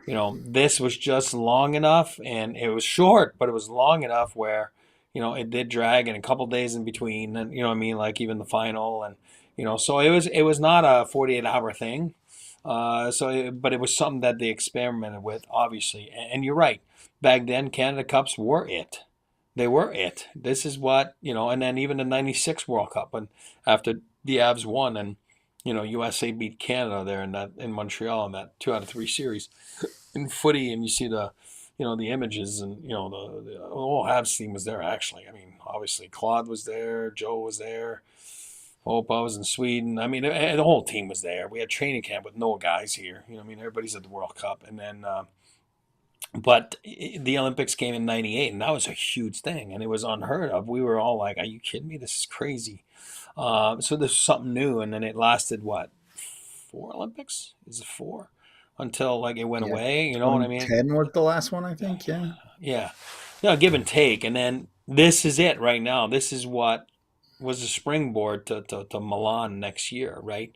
this was just long enough, and it was short, but it was long enough where, it did drag in a couple days in between, and like even the final, and so it was not a 48-hour thing. But it was something that they experimented with, obviously. And you're right. Back then, Canada Cups were it. They were it. This is what, and then even the 96 World Cup, and after the Avs won, and, USA beat Canada there in Montreal in that 2 out of 3 series in footy, and you see the images, and, the whole Avs team was there, actually. I mean, obviously, Claude was there, Joe was there. Opa was in Sweden. I mean, the whole team was there. We had training camp with no guys here. Everybody's at the World Cup. And then, but the Olympics came in '98, and that was a huge thing. And it was unheard of. We were all like, are you kidding me? This is crazy. So this was something new. And then it lasted, 4 Olympics? Is it 4? Until, like, it went away. You know what I mean? 10 was the last one, I think. Yeah. Yeah. Give and take. And then this is it right now. This is what was a springboard to Milan next year, right?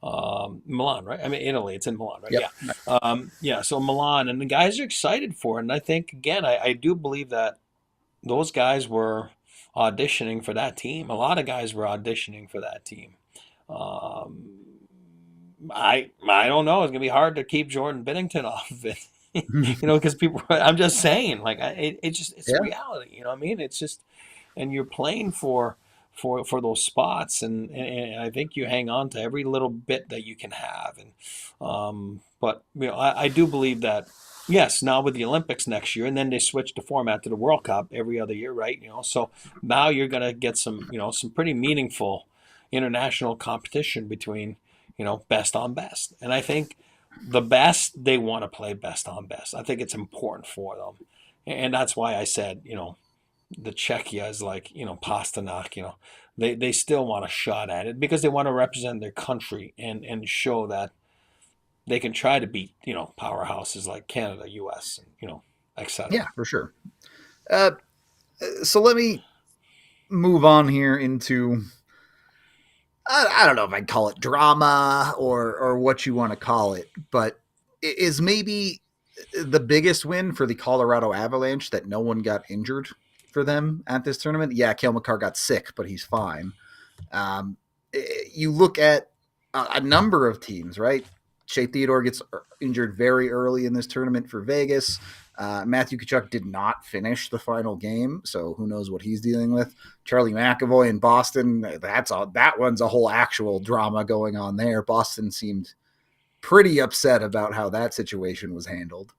Milan, right? I mean, Italy. It's in Milan, right? Yep. Yeah. So Milan, and the guys are excited for it. And I think, again, I do believe that those guys were auditioning for that team. A lot of guys were auditioning for that team. I don't know. It's gonna be hard to keep Jordan Binnington off of it, because people. I'm just saying, like, it's reality. You know what I mean? It's just, and you're playing for those spots, and I think you hang on to every little bit that you can have. And but I do believe that, yes, now with the Olympics next year, and then they switch the format to the World Cup every other year, right? So now you're gonna get some some pretty meaningful international competition between best on best. And I think the best, they want to play best on best. I think it's important for them, and that's why I said the Czechia is like, Pasternak, they still want a shot at it because they want to represent their country and show that they can try to beat, powerhouses like Canada, US, and, et cetera. Yeah, for sure. So let me move on here into, I don't know if I'd call it drama or what you want to call it, but is maybe the biggest win for the Colorado Avalanche that no one got injured for them at this tournament. Yeah, Cale Makar got sick, but he's fine. You look at a number of teams, right? Shea Theodore gets injured very early in this tournament for Vegas. Matthew Tkachuk did not finish the final game, so who knows what he's dealing with. Charlie McAvoy in Boston, that one's a whole actual drama going on there. Boston seemed pretty upset about how that situation was handled.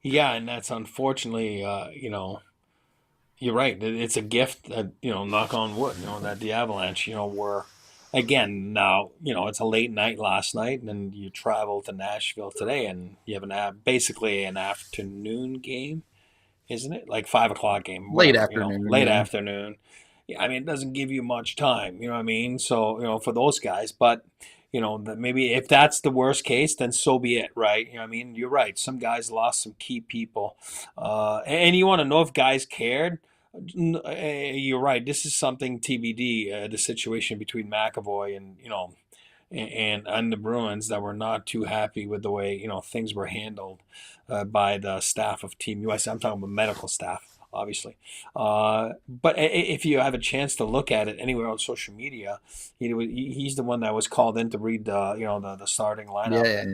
Yeah, and that's unfortunately, you're right. It's a gift that, knock on wood, that the Avalanche, were, again, now, it's a late night last night, and then you travel to Nashville today, and you have basically an afternoon game, isn't it? Like 5 o'clock game. Late afternoon. Late afternoon. Yeah, I mean, it doesn't give you much time, you know what I mean? So, for those guys, but, maybe if that's the worst case, then so be it, right? You know what I mean? You're right. Some guys lost some key people. And you want to know if guys cared? You're right. This is something TBD, the situation between McAvoy and the Bruins, that were not too happy with the way, things were handled by the staff of Team USA. I'm talking about medical staff, obviously. But if you have a chance to look at it anywhere on social media, he's the one that was called in to read the starting lineup. Yeah.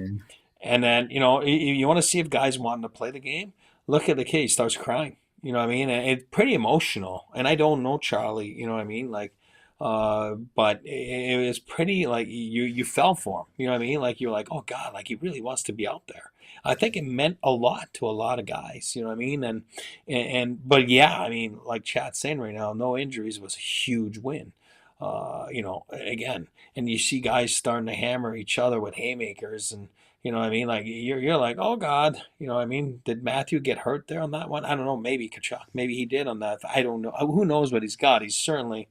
And then, you want to see if guys want to play the game. Look at the kid. He starts crying. You know what I mean? And it's pretty emotional. And I don't know Charlie, you know what I mean? Like, But it was pretty like you fell for him. You know what I mean? Like you're like, oh God, like he really wants to be out there. I think it meant a lot to a lot of guys. You know what I mean? But yeah, I mean, like Chad's saying right now, no injuries was a huge win. Again, and you see guys starting to hammer each other with haymakers, and you know what I mean? Like you're like, oh God, you know what I mean? Did Matthew get hurt there on that one? I don't know. Maybe Kachuk. Maybe he did on that. I don't know. Who knows what he's got? He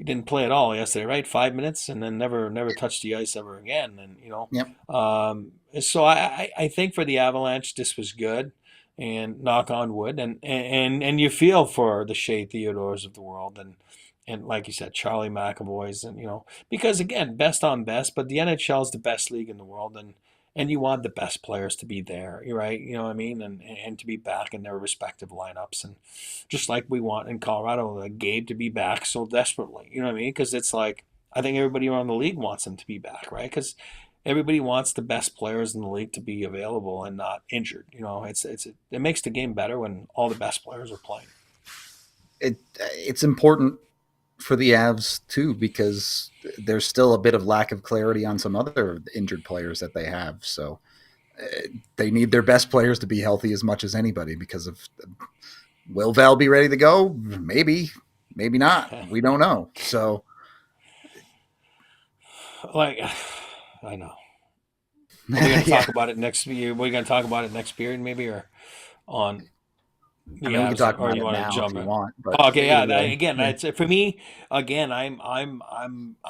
didn't play at all yesterday, right? 5 minutes, and then never touched the ice ever again. And Yep. So I think for the Avalanche, this was good, and knock on wood, and you feel for the Shea Theodores of the world, and like you said, Charlie McAvoy's, and because again, best on best, but the NHL is the best league in the world, and you want the best players to be there, right? You know what I mean, and to be back in their respective lineups, and just like we want in Colorado, like Gabe to be back so desperately, you know what I mean? Because it's like I think everybody around the league wants him to be back, right? Because everybody wants the best players in the league to be available and not injured. It makes the game better when all the best players are playing. It's important for the Avs too, because there's still a bit of lack of clarity on some other injured players that they have. So they need their best players to be healthy as much as anybody, because of will Val be ready to go? Maybe not. We don't know. So like, I know. Are we going to talk about it next year? We're going to talk about it next period, maybe, or on. I mean, we can talk about it now if you want. But okay, yeah. Again, that's for me. Again, I'm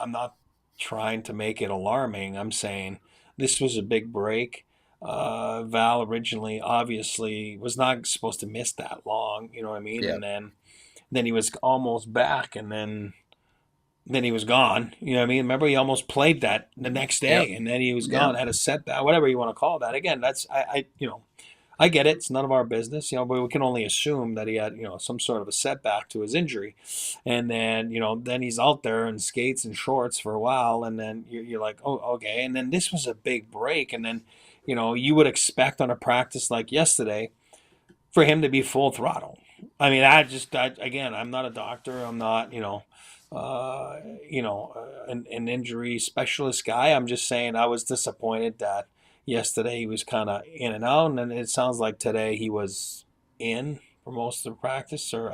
not trying to make it alarming. I'm saying this was a big break. Val originally, obviously, was not supposed to miss that long. You know what I mean? Yeah. And then he was almost back, and then he was gone. You know what I mean? Remember, he almost played that the next day, and then he was gone. Had a setback, whatever you want to call that. Again, that's I get it. It's none of our business, but we can only assume that he had, some sort of a setback to his injury. And then, then he's out there in skates and shorts for a while. And then you're like, oh, okay. And then this was a big break. And then, you would expect on a practice like yesterday for him to be full throttle. I mean, again, I'm not a doctor. I'm not, an injury specialist guy. I'm just saying I was disappointed that yesterday he was kind of in and out, and then it sounds like today he was in for most of the practice. Or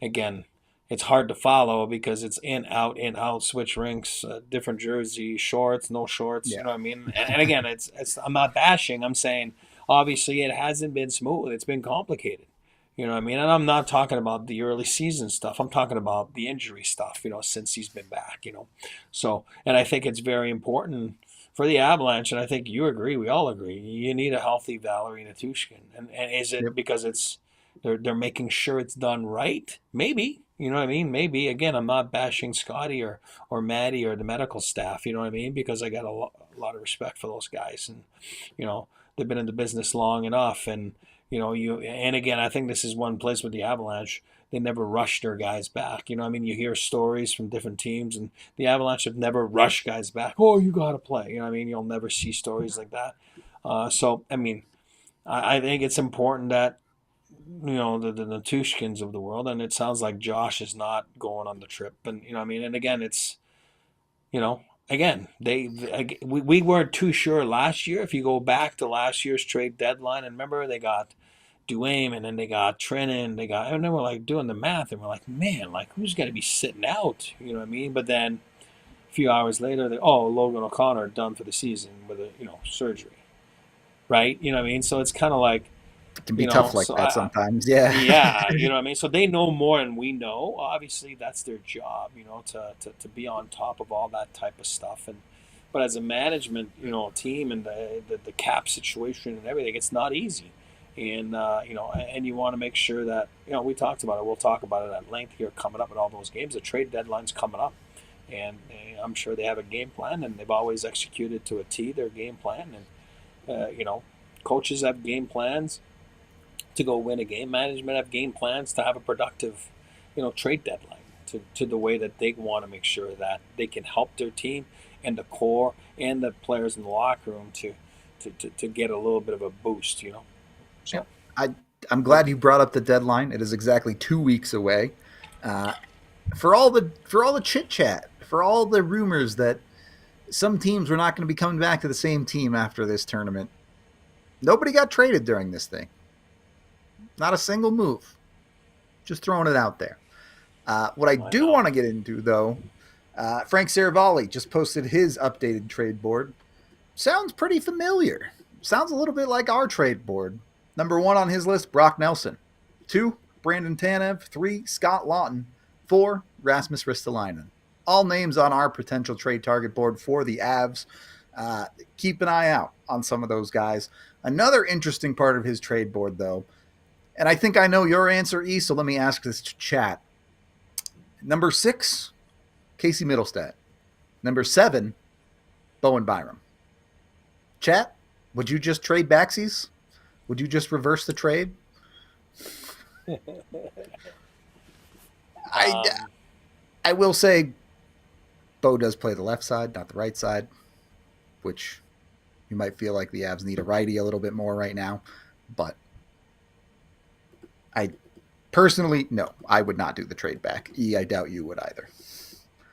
again, it's hard to follow because it's in out, switch rinks, different jersey, shorts, no shorts. Yeah. You know what I mean? And again, it's I'm not bashing. I'm saying obviously it hasn't been smooth. It's been complicated. You know what I mean? And I'm not talking about the early season stuff. I'm talking about the injury stuff, since he's been back, So, and I think it's very important for the Avalanche, and I think you agree, we all agree, you need a healthy Valeri Nichushkin. And is it because they're making sure it's done right? Maybe. You know what I mean? Maybe. Again, I'm not bashing Scotty or Maddie or the medical staff, you know what I mean? Because I got a lot of respect for those guys. And, they've been in the business long enough. And, and again, I think this is one place with the Avalanche, they never rush their guys back. You hear stories from different teams, and the Avalanche have never rushed guys back. Oh, you got to play. You'll never see stories like that. So, I mean, I think it's important that, the Natushkins of the world, and it sounds like Josh is not going on the trip. And, and again, it's, again, we weren't too sure last year. If you go back to last year's trade deadline, and remember they got Duane, and then they got Trennan, and then we're like doing the math, and we're like, man, like who's going to be sitting out? You know what I mean? But then a few hours later, Logan O'Connor done for the season with a surgery, right? You know what I mean? So it's kind of like it can be tough like that sometimes. Yeah. Yeah, you know what I mean? So they know more than we know. Obviously, that's their job, to be on top of all that type of stuff. But as a management, team and the cap situation and everything, it's not easy. And, and you want to make sure that, we talked about it. We'll talk about it at length here coming up at all those games. The trade deadline's coming up. And I'm sure they have a game plan, and they've always executed to a T their game plan. And, coaches have game plans to go win a game. Management have game plans to have a productive, trade deadline to the way that they want to make sure that they can help their team and the core and the players in the locker room to get a little bit of a boost, So I'm glad you brought up the deadline. It is exactly 2 weeks away. for all the chit chat, for all the rumors that some teams were not going to be coming back to the same team after this tournament, nobody got traded during this thing. Not a single move. Just throwing it out there. What I do want to get into, though, Frank Saravalli just posted his updated trade board. Sounds pretty familiar. Sounds a little bit like our trade board. Number 1 on his list, Brock Nelson. 2, Brandon Tanev. 3, Scott Lawton. 4, Rasmus Ristolainen. All names on our potential trade target board for the Avs. Keep an eye out on some of those guys. Another interesting part of his trade board, though, and I think I know your answer, E, so let me ask this to chat. Number 6, Casey Middlestat. Number 7, Bowen Byram. Chat, would you just trade backsies? Would you just reverse the trade? I will say Bo does play the left side, not the right side, which you might feel like the Avs need a righty a little bit more right now. But I personally, no, I would not do the trade back. E, I doubt you would either.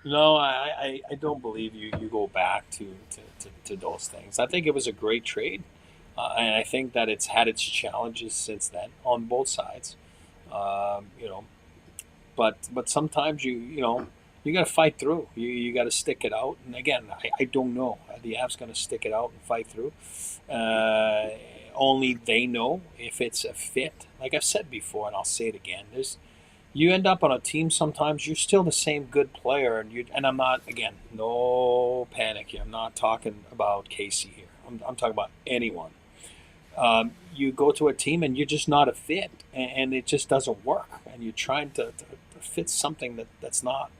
No, I don't believe you go back to those things. I think it was a great trade, and I think that it's had its challenges since then on both sides. But sometimes you got to fight through. You got to stick it out. And again, I don't know. The Avs going to stick it out and fight through. Only they know if it's a fit. Like I've said before, and I'll say it again. You end up on a team sometimes, you're still the same good player. And I'm not, again, no panic here. I'm not talking about Casey here. I'm talking about anyone. You go to a team and you're just not a fit. And it just doesn't work. And you're trying to fit something that's not,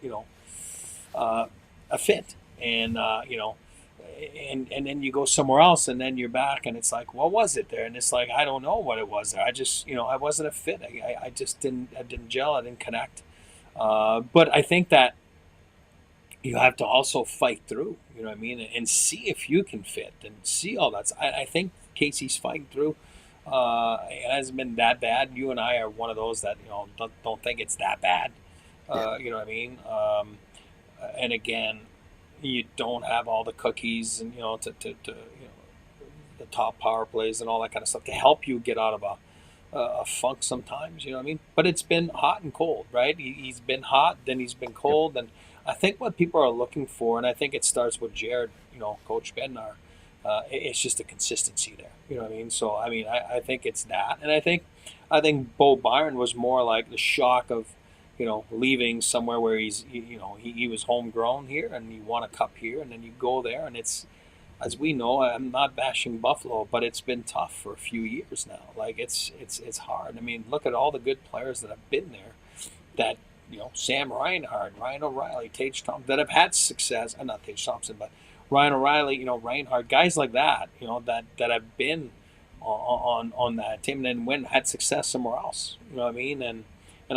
a fit. And, and then you go somewhere else and then you're back and it's like, what was it there? And it's like, I don't know what it was there. I just, I wasn't a fit. I just didn't gel. I didn't connect. But I think that you have to also fight through, you know what I mean? And see if you can fit and see all that. I think Casey's fighting through. It hasn't been that bad. You and I are one of those that, don't think it's that bad. You know what I mean? And again, you don't have all the cookies and the top power plays and all that kind of stuff to help you get out of a funk sometimes, you know what I mean? But it's been hot and cold, right? He's been hot, then he's been cold, and I think what people are looking for, and I think it starts with Jared, Coach Bednar, it's just a consistency there, you know what I mean? So I think it's that, and I think Bo Byron was more like the shock of leaving somewhere where he was homegrown here and he won a cup here, and then you go there and it's, as we know, I'm not bashing Buffalo, but it's been tough for a few years now. Like it's hard. I mean, look at all the good players that have been there that, Sam Reinhart, Ryan O'Reilly, Tage Thompson, that have had success, not Tage Thompson, but Ryan O'Reilly, Reinhart, guys like that, that have been on that team and then had success somewhere else, you know what I mean? And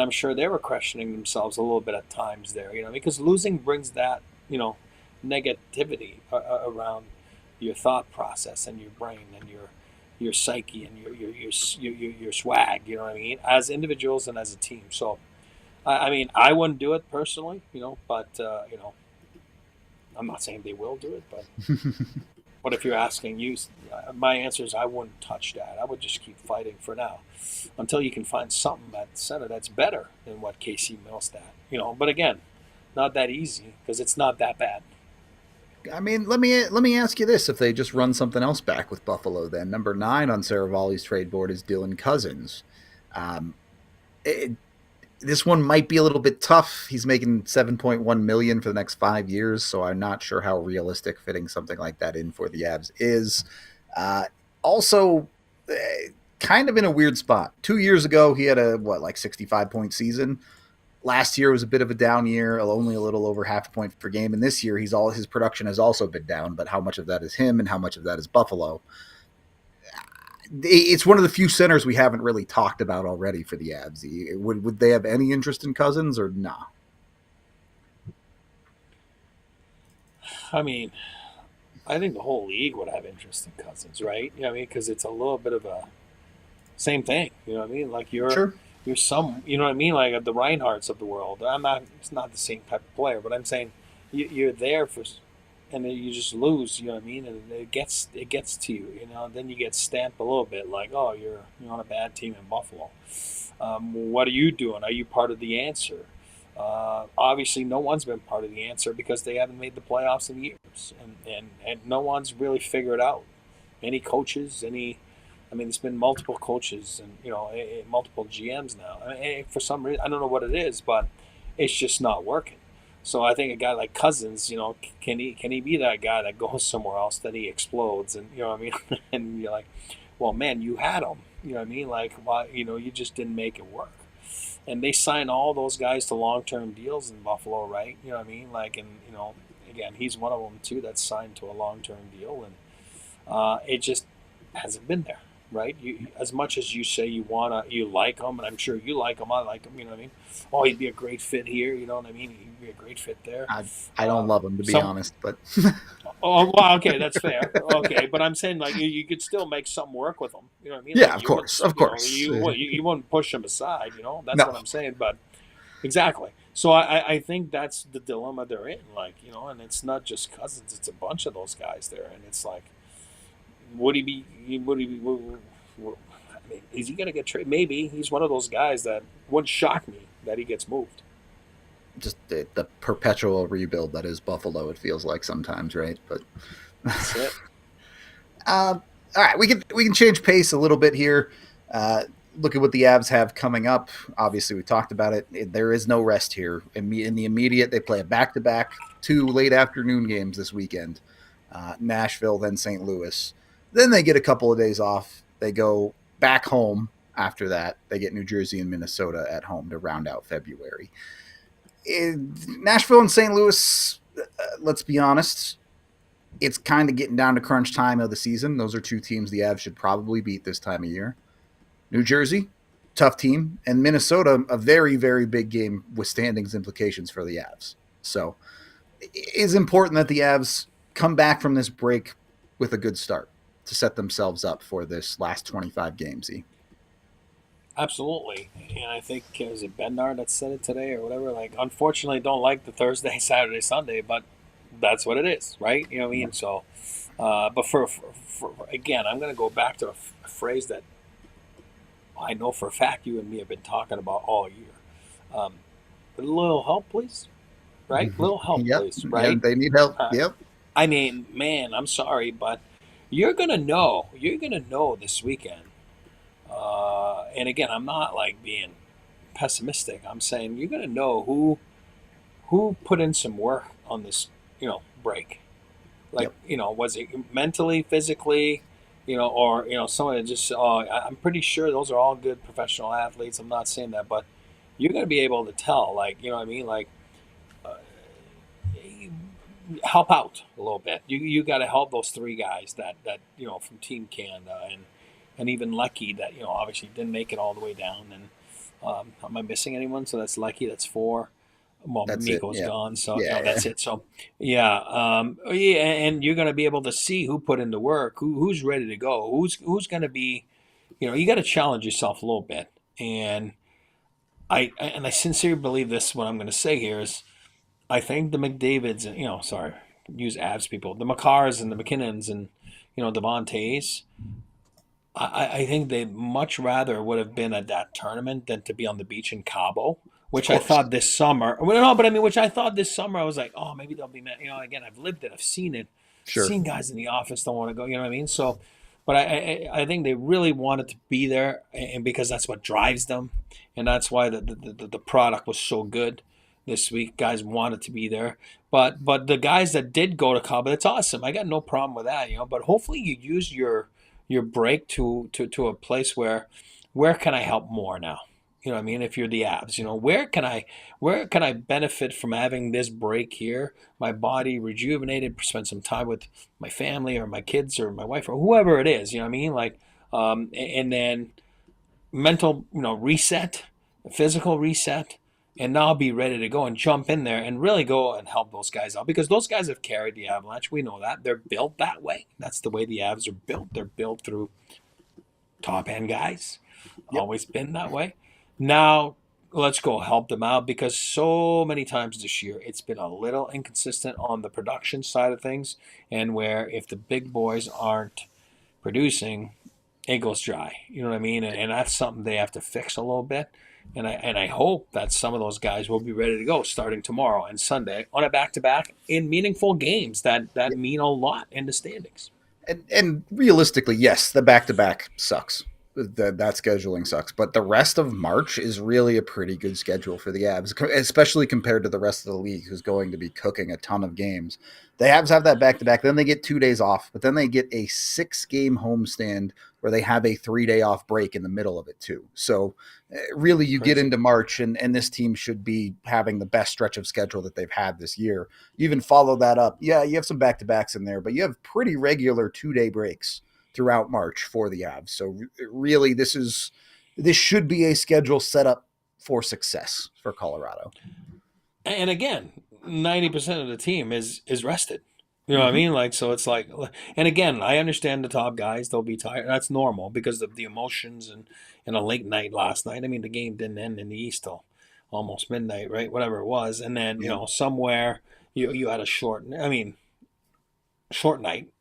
I'm sure they were questioning themselves a little bit at times there, because losing brings that, negativity around your thought process and your brain and your psyche and your swag, you know what I mean, as individuals and as a team. So, I wouldn't do it personally, but, I'm not saying they will do it, but but if you're asking you, my answer is I wouldn't touch that. I would just keep fighting for now until you can find something at center that's better than what Casey Middlestat, But again, not that easy because it's not that bad. I mean, let me ask you this: if they just run something else back with Buffalo, then number 9 on Saravalli's trade board is Dylan Cousins. This one might be a little bit tough. He's making $7.1 million for the next 5 years, so I'm not sure how realistic fitting something like that in for the Avs is. Also, kind of in a weird spot. 2 years ago, he had a 65-point season. Last year was a bit of a down year, only a little over half a point per game. And this year, his production has also been down. But how much of that is him and how much of that is Buffalo? It's one of the few centers we haven't really talked about already for the Avs. Would they have any interest in Cousins or nah? I mean, I think the whole league would have interest in Cousins, right? Because it's a little bit of a same thing. You know what I mean? Like you're some, you know what I mean, like the Reinhardts of the world. It's not the same type of player, but I'm saying you're there for, and then you just lose. You know what I mean, and it gets to you. You know, then you get stamped a little bit, like, oh, you're on a bad team in Buffalo. What are you doing? Are you part of the answer? Obviously, no one's been part of the answer because they haven't made the playoffs in years, and no one's really figured out. Any coaches, there's been multiple coaches and multiple GMs now. For some reason, I don't know what it is, but it's just not working. So I think a guy like Cousins, can he be that guy that goes somewhere else, then he explodes, and you know what I mean? And you're like, well, man, you had him. You know what I mean? Like, why? You just didn't make it work. And they signed all those guys to long-term deals in Buffalo, right? You know what I mean? Like, and again, he's one of them too that's signed to a long-term deal, and it just hasn't been there, right? As much as you say you like him, and I'm sure you like him, I like him. You know what I mean? Oh, he'd be a great fit here. You know what I mean? He'd be a great fit there. I don't love him, to be honest, but. Oh, well, okay, that's fair. Okay, but I'm saying, like, you could still make something work with him. You know what I mean? Yeah, like, of course. You wouldn't push him aside, That's what I'm saying, but exactly. So I think that's the dilemma they're in, like, and it's not just Cousins, it's a bunch of those guys there, and it's like, would he be, is he going to get traded? Maybe. He's one of those guys that wouldn't shock me that he gets moved. Just the perpetual rebuild that is Buffalo, it feels like sometimes, right? But that's it. All right, we can change pace a little bit here. Look at what the Avs have coming up. Obviously, we talked about it. There is no rest here. In the immediate, they play a back-to-back 2 late afternoon games this weekend. Nashville, then St. Louis. Then they get a couple of days off. They go back home after that. They get New Jersey and Minnesota at home to round out February. Nashville and St. Louis, let's be honest, it's kind of getting down to crunch time of the season. Those are 2 teams the Avs should probably beat this time of year. New Jersey, tough team, and Minnesota, a very, very big game with standings implications for the Avs. So it is important that the Avs come back from this break with a good start to set themselves up for this last 25 games. Absolutely. And I think, is it Bednar that said it today or whatever? Like, unfortunately, don't like the Thursday, Saturday, Sunday, but that's what it is, right? You know what I mean? So, but for again, I'm going to go back to a phrase that I know for a fact you and me have been talking about all year. A little help, please. Right? Mm-hmm. Little help, please. Right? Yeah, they need help. Yep. I mean, man, I'm sorry, but you're going to know this weekend. And again, I'm not like being pessimistic. I'm saying you're going to know who put in some work on this, break. Like, yep. Was it mentally, physically, or, someone just, I'm pretty sure those are all good professional athletes. I'm not saying that, but you're going to be able to tell, like, you know what I mean? Like, help out a little bit. You got to help those 3 guys that from Team Canada and even Lucky that obviously didn't make it all the way down. And am I missing anyone? So that's Lucky. That's 4. Well, Miko's gone, so that's it. So and you're going to be able to see who put in the work, who's ready to go, who's going to be. You got to challenge yourself a little bit. And I sincerely believe this. What I'm going to say here is, I think the McDavids and use Avs people, the Makars and the MacKinnons and Devontaes. I think they much rather would have been at that tournament than to be on the beach in Cabo, which I thought this summer. Well, no, but I mean, which I thought this summer I was like, oh, maybe they'll be mad. Again, I've lived it, I've seen it. Sure. Seen guys in the office don't want to go. You know what I mean? So, but I think they really wanted to be there, and because that's what drives them, and that's why the product was so good this week. Guys wanted to be there, but the guys that did go to Cabo, it's awesome. I got no problem with that, But hopefully you use your break to a place where can I help more now? You know what I mean? If you're the Avs, where can I benefit from having this break here? My body rejuvenated, spend some time with my family or my kids or my wife or whoever it is. You know what I mean? Like, and then mental, reset, physical reset, and now be ready to go and jump in there and really go and help those guys out, because those guys have carried the Avalanche. We know that. They're built that way. That's the way the Avs are built. They're built through top-end guys. Yep. Always been that way. Now let's go help them out, because so many times this year it's been a little inconsistent on the production side of things, and where if the big boys aren't producing, it goes dry. You know what I mean? And that's something they have to fix a little bit. And I hope that some of those guys will be ready to go starting tomorrow and Sunday on a back-to-back in meaningful games that mean a lot in the standings. And realistically, yes, the back-to-back sucks. That scheduling sucks. But the rest of March is really a pretty good schedule for the Avs, especially compared to the rest of the league, who's going to be cooking a ton of games. The Avs have that back-to-back. Then they get 2 days off, but then they get a 6-game homestand where they have a 3-day off break in the middle of it too. So really you get into March, and this team should be having the best stretch of schedule that they've had this year. You even follow that up. Yeah, you have some back-to-backs in there, but you have pretty regular 2-day breaks throughout March for the Avs. So really this should be a schedule set up for success for Colorado. And again, 90% of the team is rested. You know what I mean? Like, so it's like, and again, I understand the top guys, they'll be tired. That's normal because of the emotions and a late night last night. I mean, the game didn't end in the East till almost midnight, right? Whatever it was. And then, you know, somewhere you had a short night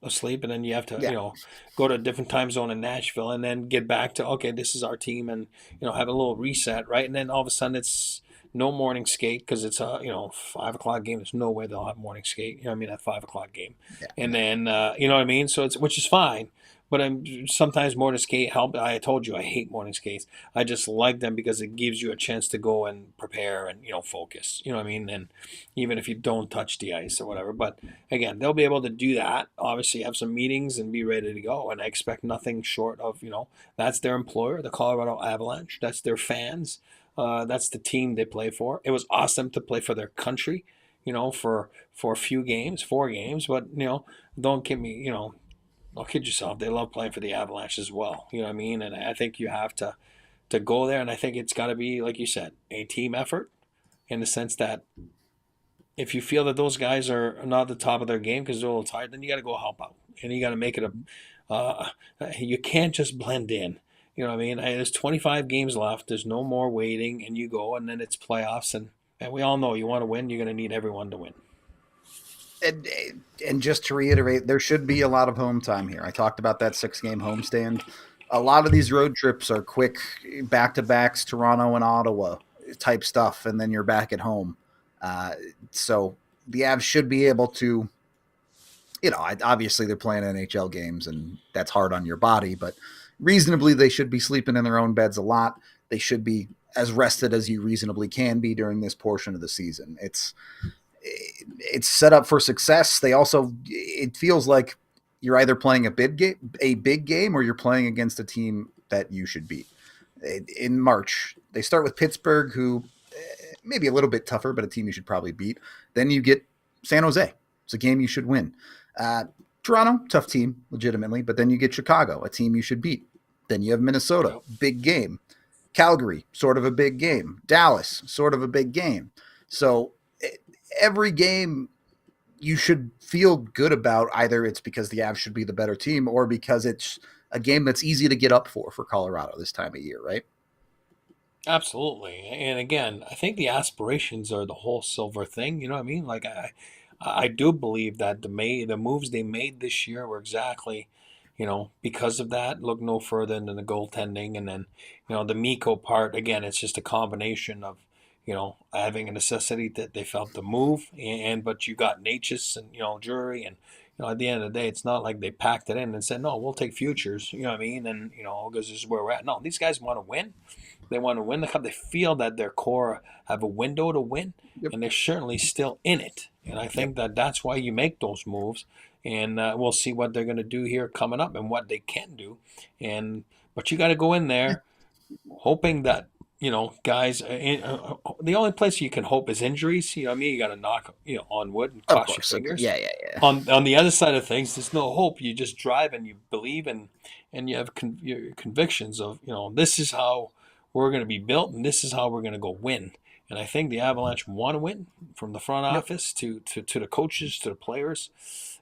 of sleep, and then you have to, you know, go to a different time zone in Nashville and then get back to, okay, this is our team, and, you know, have a little reset, right? And then all of a sudden it's no morning skate because it's a, you know, 5 o'clock game. There's no way they'll have morning skate. You know what I mean? That 5 o'clock game. Yeah. And then, you know what I mean? So which is fine. But sometimes morning skate help. I told you I hate morning skates. I just like them because it gives you a chance to go and prepare and, you know, focus. You know what I mean? And even if you don't touch the ice or whatever. But again, they'll be able to do that. Obviously, have some meetings and be ready to go. And I expect nothing short of, you know, that's their employer, the Colorado Avalanche. That's their fans. That's the team they play for. It was awesome to play for their country, you know, for a few games, 4 games. But, you know, don't give me, you know, don't kid yourself. They love playing for the Avalanche as well. You know what I mean? And I think you have to go there. And I think it's got to be, like you said, a team effort, in the sense that if you feel that those guys are not at the top of their game because they're a little tired, then you got to go help out. And you got to make it you can't just blend in. You know what I mean? There's 25 games left. There's no more waiting, and you go, and then it's playoffs. And we all know you want to win, you're going to need everyone to win. And just to reiterate, there should be a lot of home time here. I talked about that 6-game homestand. A lot of these road trips are quick back-to-backs, Toronto and Ottawa type stuff, and then you're back at home. So the Avs should be able to, you know, obviously they're playing NHL games, and that's hard on your body, but reasonably they should be sleeping in their own beds a lot. They should be as rested as you reasonably can be during this portion of the season. It's set up for success. They also, it feels like you're either playing a big game, or you're playing against a team that you should beat. In March, they start with Pittsburgh, who maybe a little bit tougher, but a team you should probably beat. Then you get San Jose. It's a game you should win. Toronto, tough team, legitimately, but then you get Chicago, a team you should beat. Then you have Minnesota, big game. Calgary, sort of a big game. Dallas, sort of a big game. So every game you should feel good about. Either it's because the Avs should be the better team, or because it's a game that's easy to get up for Colorado this time of year, right? Absolutely. And again, I think the aspirations are the whole silver thing. You know what I mean? Like, I do believe that the moves they made this year were exactly, you know, because of that. Look no further than the goaltending. And then, you know, the Mikko part, again, it's just a combination of, you know, having a necessity that they felt to move, but you got Natchez and, you know, Drury, and, you know, at the end of the day, it's not like they packed it in and said, no, we'll take futures, you know what I mean? And, you know, because this is where we're at. No, these guys want to win. They want to win the cup. They feel that their core have a window to win, and they're certainly still in it. And I think that that's why you make those moves. And we'll see what they're going to do here coming up and what they can do. But you got to go in there hoping that, you know, guys, the only place you can hope is injuries. You know what I mean? You got to knock, you know, on wood and cross your fingers. Yeah. On the other side of things, there's no hope. You just drive and you believe, and you have your convictions of, you know, this is how we're going to be built, and this is how we're going to go win. And I think the Avalanche want to win, from the front office to the coaches, to the players,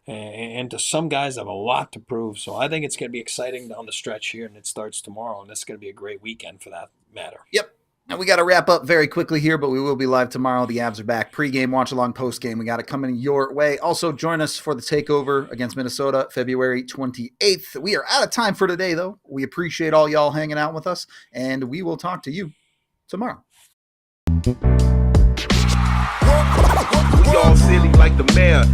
and to some guys have a lot to prove. So I think it's going to be exciting down the stretch here, and it starts tomorrow, and it's going to be a great weekend for that matter. Yep. Now we got to wrap up very quickly here, but we will be live tomorrow. The Avs are back. Pre-game, watch-along, post-game. We got it coming your way. Also, join us for the takeover against Minnesota, February 28th. We are out of time for today, though. We appreciate all y'all hanging out with us, and we will talk to you tomorrow. We all silly like the mayor.